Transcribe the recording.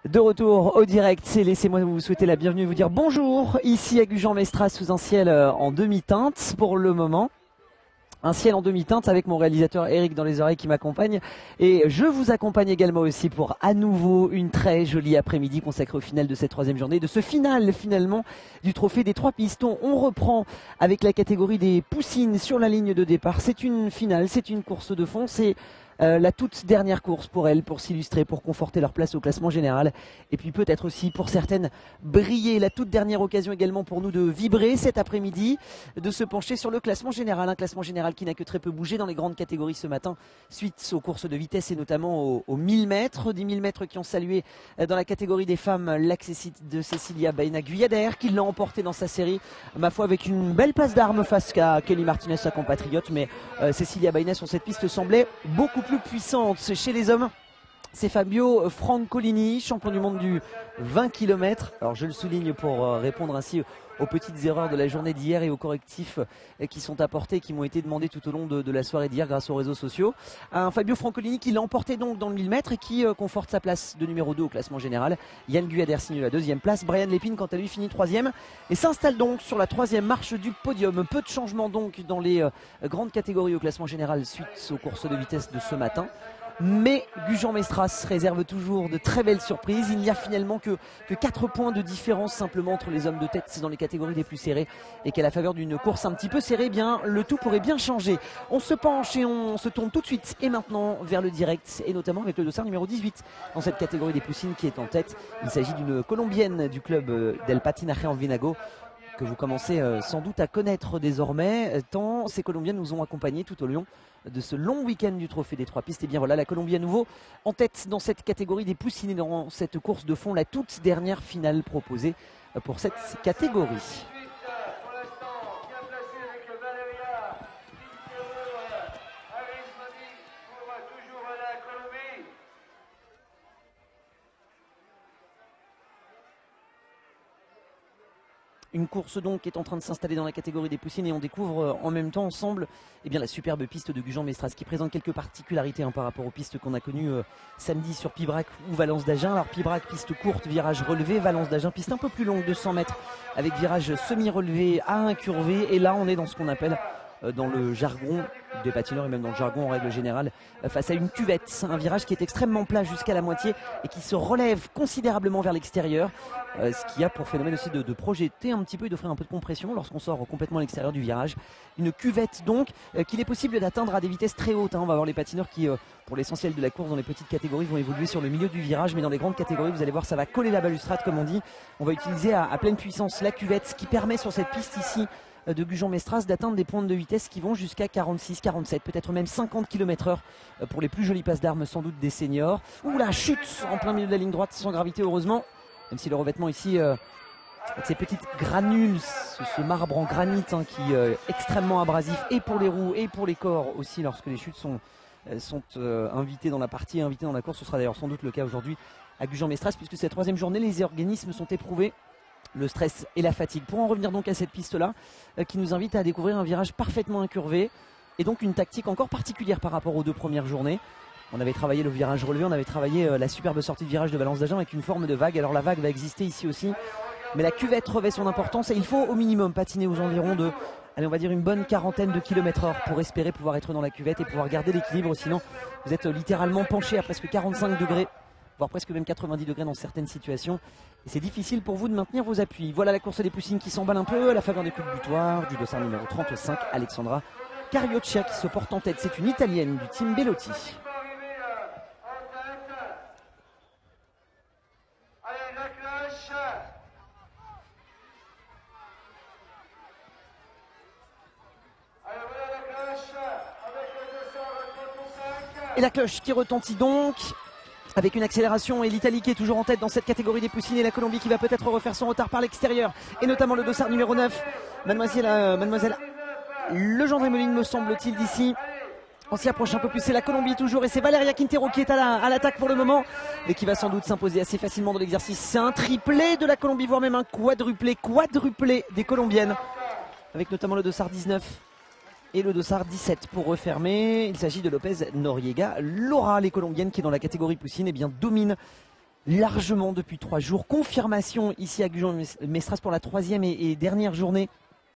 De retour au direct, laissez-moi vous souhaiter la bienvenue et vous dire bonjour, ici à Gujan-Mestras sous un ciel en demi-teinte pour le moment. Un ciel en demi-teinte avec mon réalisateur Eric dans les oreilles qui m'accompagne. Et je vous accompagne également aussi pour à nouveau une très jolie après-midi consacrée au final de cette troisième journée, de ce final finalement du trophée des 3 pistons. On reprend avec la catégorie des poussines sur la ligne de départ. C'est une finale, c'est une course de fond, c'est la toute dernière course pour elles, pour s'illustrer, pour conforter leur place au classement général. Et puis peut-être aussi pour certaines briller. La toute dernière occasion également pour nous de vibrer cet après-midi, de se pencher sur le classement général. Un classement général qui n'a que très peu bougé dans les grandes catégories ce matin, suite aux courses de vitesse et notamment aux 1000 mètres. 10 000 mètres qui ont salué dans la catégorie des femmes l'accessite de Cecilia Baena-Guyader, qui l'a emporté dans sa série, ma foi avec une belle passe d'armes face à Kelly Martinez, sa compatriote. Mais Cecilia Baena sur cette piste semblait beaucoup plus puissante. Chez les hommes, c'est Fabio Francolini, champion du monde du 20 km. Alors je le souligne pour répondre ainsi aux petites erreurs de la journée d'hier et aux correctifs qui sont apportés, qui m'ont été demandés tout au long de la soirée d'hier grâce aux réseaux sociaux. Un Fabio Francolini qui l'a emporté donc dans le 1000 mètres et qui conforte sa place de numéro 2 au classement général. Yann Guyader signe la 2e place. Brian Lépine quant à lui finit 3e et s'installe donc sur la 3e marche du podium. Peu de changements donc dans les grandes catégories au classement général suite aux courses de vitesse de ce matin. Mais Gujan-Mestras réserve toujours de très belles surprises. Il n'y a finalement que 4 points de différence simplement entre les hommes de tête dans les catégories les plus serrées, et qu'à la faveur d'une course un petit peu serrée, eh bien, le tout pourrait bien changer. On se penche et on se tourne tout de suite et maintenant vers le direct, et notamment avec le dossard numéro 18 dans cette catégorie des poussines qui est en tête. Il s'agit d'une colombienne du club del Patinaje en Vinago, que vous commencez sans doute à connaître désormais, tant ces Colombiennes nous ont accompagnés tout au long de ce long week-end du trophée des 3 pistes. Et bien voilà, la Colombie à nouveau en tête dans cette catégorie des poussines et dans cette course de fond, la toute dernière finale proposée pour cette catégorie. Une course donc est en train de s'installer dans la catégorie des poussines et on découvre en même temps ensemble la superbe piste de Gujan-Mestras qui présente quelques particularités par rapport aux pistes qu'on a connues samedi sur Pibrac ou Valence d'Agen. Alors Pibrac, piste courte, virage relevé, Valence d'Agen, piste un peu plus longue de 100 mètres avec virage semi-relevé à incurvé, et là on est dans ce qu'on appelle dans le jargon des patineurs et même dans le jargon en règle générale face à une cuvette, un virage qui est extrêmement plat jusqu'à la moitié et qui se relève considérablement vers l'extérieur, ce qui a pour phénomène aussi de projeter un petit peu et d'offrir un peu de compression lorsqu'on sort complètement à l'extérieur du virage. Une cuvette donc qu'il est possible d'atteindre à des vitesses très hautes. On va avoir les patineurs qui pour l'essentiel de la course dans les petites catégories vont évoluer sur le milieu du virage, mais dans les grandes catégories vous allez voir ça va coller la balustrade comme on dit. On va utiliser à pleine puissance la cuvette, ce qui permet sur cette piste ici de Gujan-Mestras d'atteindre des pointes de vitesse qui vont jusqu'à 46, 47, peut-être même 50 km/h pour les plus jolies passes d'armes sans doute des seniors. Ouh, la chute en plein milieu de la ligne droite sans gravité heureusement, même si le revêtement ici avec ces petites granules, ce marbre en granit qui est extrêmement abrasif et pour les roues et pour les corps aussi lorsque les chutes sont invitées dans la partie, invitées dans la course. Ce sera d'ailleurs sans doute le cas aujourd'hui à Gujan-Mestras puisque cette troisième journée les organismes sont éprouvés, le stress et la fatigue. Pour en revenir donc à cette piste là qui nous invite à découvrir un virage parfaitement incurvé et donc une tactique encore particulière par rapport aux 2 premières journées. On avait travaillé le virage relevé, on avait travaillé la superbe sortie de virage de Valence d'Agen avec une forme de vague. Alors la vague va exister ici aussi, mais la cuvette revêt son importance et il faut au minimum patiner aux environs de, allez, on va dire une bonne quarantaine de km/h pour espérer pouvoir être dans la cuvette et pouvoir garder l'équilibre, sinon vous êtes littéralement penché à presque 45 degrés, voire presque même 90 degrés dans certaines situations. Et c'est difficile pour vous de maintenir vos appuis. Voilà la course des poussines qui s'emballe un peu à la faveur des coups de butoir du dossard numéro 35, Alexandra Carioccia qui se porte en tête. C'est une italienne du team Bellotti. Et la cloche qui retentit donc avec une accélération, et l'Italie qui est toujours en tête dans cette catégorie des poussines, et la Colombie qui va peut-être refaire son retard par l'extérieur, et notamment le dossard numéro 9, mademoiselle Legendre Moline me semble-t-il d'ici. On s'y approche un peu plus, c'est la Colombie toujours, et c'est Valeria Quintero qui est à l'attaque pour le moment et qui va sans doute s'imposer assez facilement dans l'exercice. C'est un triplé de la Colombie, voire même un quadruplé des Colombiennes, avec notamment le dossard 19 et le dossard 17 pour refermer. Il s'agit de Lopez Noriega. Laura, les Colombiennes qui est dans la catégorie poussine, dominent largement depuis 3 jours. Confirmation ici à Gujan-Mestras pour la 3e et dernière journée